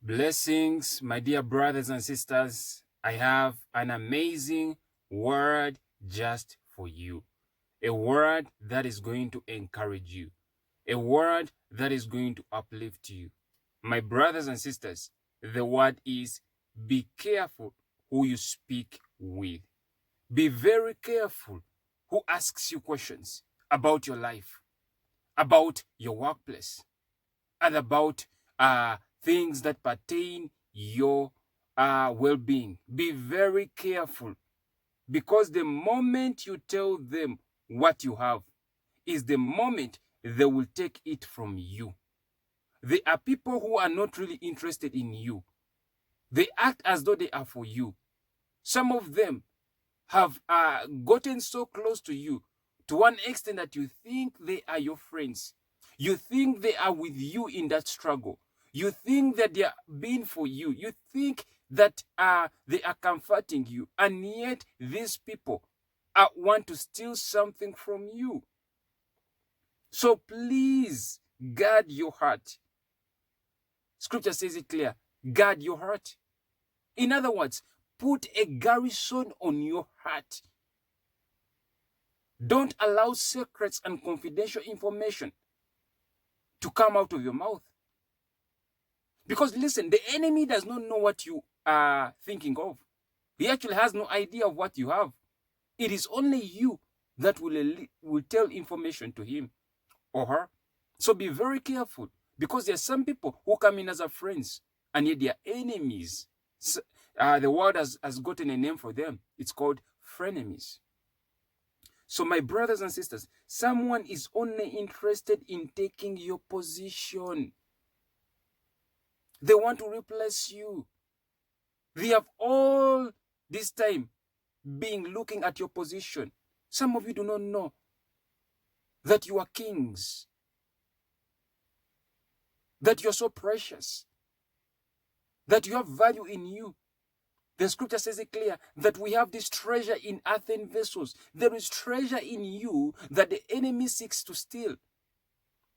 Blessings, my dear brothers and sisters. I have an amazing word just for you. A word that is going to encourage you. A word that is going to uplift you. My brothers and sisters, the word is be careful who you speak with. Be very careful who asks you questions about your life, about your workplace, and about things that pertain your well-being. Be very careful, because the moment you tell them what you have is the moment they will take it from you. There are people who are not really interested in you. They act as though they are for you. Some of them have gotten so close to you to one extent that you think they are your friends. You think they are with you in that struggle. You think that they are being for you. You think that they are comforting you. And yet these people want to steal something from you. So please guard your heart. Scripture says it clear. Guard your heart. In other words, put a garrison on your heart. Don't allow secrets and confidential information to come out of your mouth. Because listen, the enemy does not know what you are thinking of. He actually has no idea of what you have. It is only you that will tell information to him or her. So be very careful, because there are some people who come in as our friends and yet they are enemies. So, the world has gotten a name for them. It's called frenemies. So my brothers and sisters, someone is only interested in taking your position. They want to replace you. They have all this time been looking at your position. Some of you do not know that you are kings, that you are so precious, that you have value in you. The scripture says it clear that we have this treasure in earthen vessels. There is treasure in you that the enemy seeks to steal.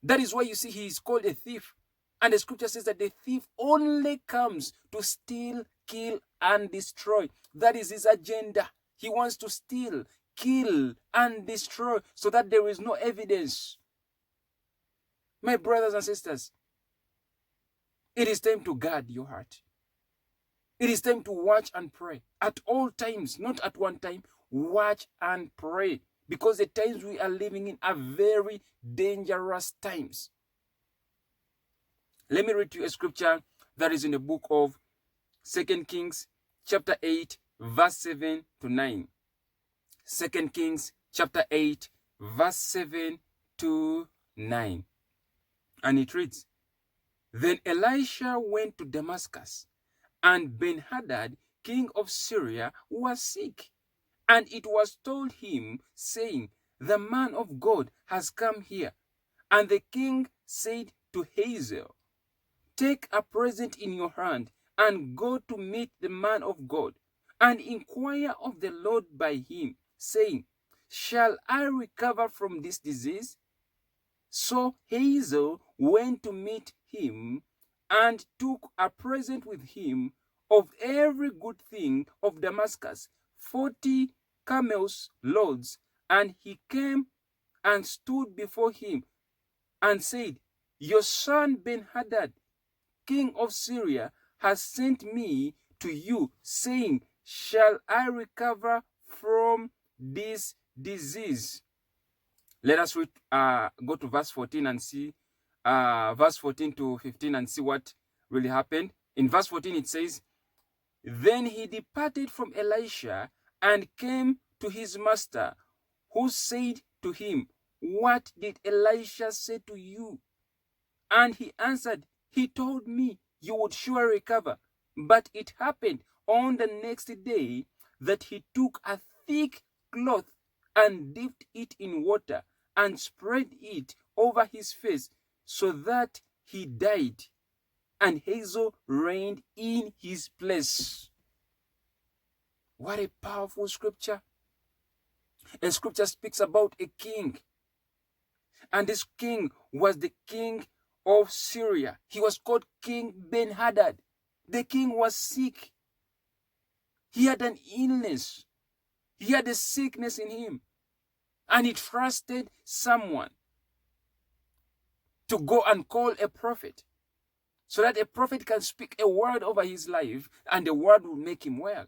That is why you see he is called a thief. And the scripture says that the thief only comes to steal, kill, and destroy. That is his agenda. He wants to steal, kill, and destroy so that there is no evidence. My brothers and sisters, it is time to guard your heart. It is time to watch and pray at all times, not at one time. Watch and pray, because the times we are living in are very dangerous times. Let me read to you a scripture that is in the book of 2 Kings chapter 8 verse 7 to 9. 2 Kings chapter 8 verse 7 to 9. And it reads, Then Elisha went to Damascus, and Ben-Hadad, king of Syria, was sick. And it was told him, saying, The man of God has come here. And the king said to Hazael, Take a present in your hand, and go to meet the man of God, and inquire of the Lord by him, saying, Shall I recover from this disease? So Hazael went to meet him, and took a present with him of every good thing of Damascus, 40 camels' loads. And he came and stood before him, and said, Your son Ben-Hadad, king of Syria, has sent me to you, saying, Shall I recover from this disease? Let us go to verse 14 and see, verse 14 to 15, and see what really happened. In verse 14 it says, Then he departed from Elisha and came to his master, who said to him, What did Elisha say to you? And he answered, He told me you would surely recover. But it happened on the next day that he took a thick cloth and dipped it in water and spread it over his face, so that he died. And Hazael reigned in his place. What a powerful scripture. And scripture speaks about a king. And this king was the king of Syria. He was called King Ben-Hadad. The king was sick. He had an illness. He had a sickness in him. And he trusted someone to go and call a prophet, so that a prophet can speak a word over his life and the word will make him well.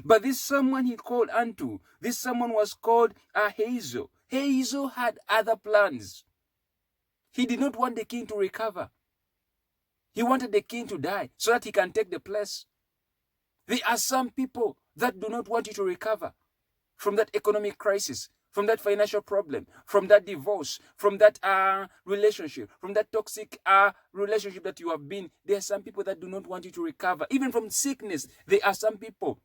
But this someone he called unto, this someone was called Ahaziah. Ahaziah had other plans. He did not want the king to recover. He wanted the king to die so that he can take the place. There are some people that do not want you to recover from that economic crisis, from that financial problem, from that divorce, from that relationship, from that toxic relationship that you have been. There are some people that do not want you to recover. Even from sickness, there are some people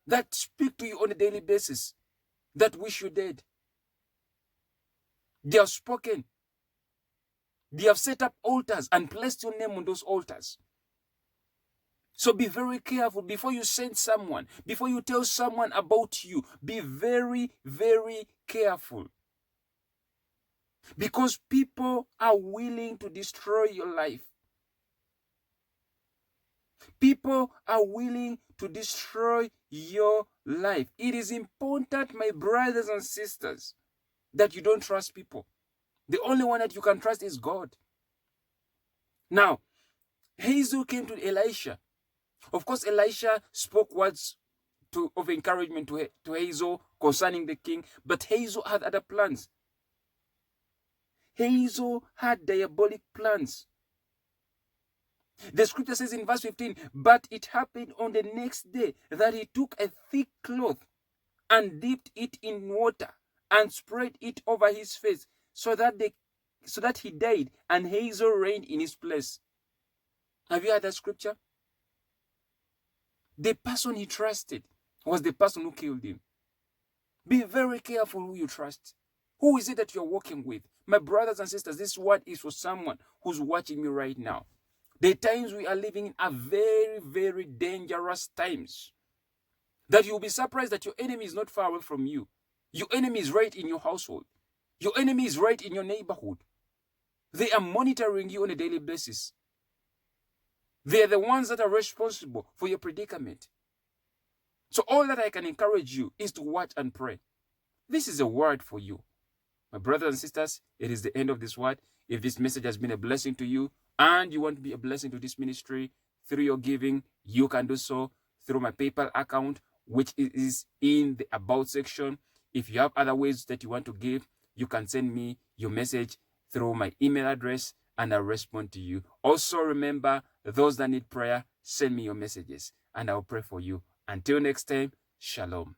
that speak to you on a daily basis that wish you dead. They have spoken. They have set up altars and placed your name on those altars. So be very careful before you send someone, before you tell someone about you. Be very, very careful. Because people are willing to destroy your life. People are willing to destroy your life. It is important, my brothers and sisters, that you don't trust people. The only one that you can trust is God. Now, Ahaziah came to Elisha. Of course, Elisha spoke words of encouragement to Ahaziah concerning the king, but Ahaziah had other plans. Ahaziah had diabolic plans. The scripture says in verse 15, but it happened on the next day that he took a thick cloth and dipped it in water and spread it over his face so that he died and Ahaziah reigned in his place. Have you heard that scripture? The person he trusted was the person who killed him. Be very careful who you trust. Who is it that you're working with? My brothers and sisters, this word is for someone who's watching me right now. The times we are living in are very, very dangerous times. That you'll be surprised that your enemy is not far away from you. Your enemy is right in your household. Your enemy is right in your neighborhood. They are monitoring you on a daily basis. They are the ones that are responsible for your predicament. So all that I can encourage you is to watch and pray. This is a word for you. My brothers and sisters, it is the end of this word. If this message has been a blessing to you and you want to be a blessing to this ministry through your giving, you can do so through my PayPal account, which is in the About section. If you have other ways that you want to give, you can send me your message through my email address and I'll respond to you. Also remember, those that need prayer, send me your messages and I'll pray for you. Until next time, shalom.